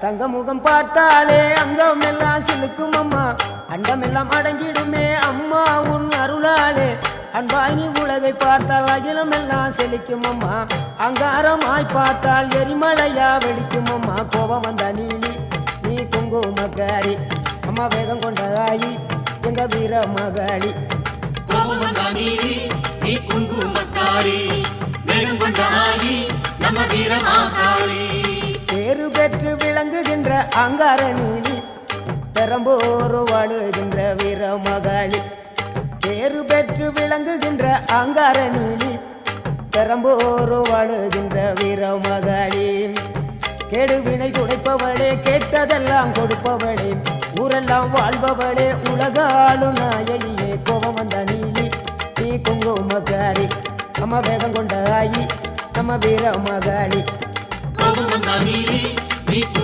தங்க முகம் பார்த்தாலே அங்கம் எல்லாம் சிலுக்கும் அம்மா, அண்டமெல்லாம் அடங்கிடுமே அம்மா உன் அருளாலே. அன்பாங்கி உலகை பார்த்தால் அகிலம் எல்லாம் செழிக்கும் அம்மா, அங்காரமாய் பார்த்தால் எரிமலையா வெடிக்கும் அம்மா. கோபம் வந்த நீலி நீ குங்குமக்காரி அம்மா, வேகம் கொண்ட ஆயி எங்க வீர மகாளி. கோபம் வந்த நீலி நீ குங்குமக்காரி, வேகம் கொண்ட ஆயி நம்ம வீர மகாளி. பேரு பெற்று விளங்குகின்ற அங்கார நீலி, பெரம்போரு வாழுகின்ற வீர மகாளி. பேரு பெற்று விளங்குகின்ற அங்கார நீலி, பெரம்போரு வாழுகின்ற வீர மகாளி. கேடுவினை துடைப்பவளே, கேட்டதெல்லாம் கொடுப்பவளே, ஊரெல்லாம் வாழ்பவளே, உலகாலும் நாயகியே. கோபம் வந்த நீலி நீ குங்குமக்காரி அம்மா, வேகம் கொண்ட ஆயி நம்ம வீர மகாளி. கோபம் வந்த நீலி நீ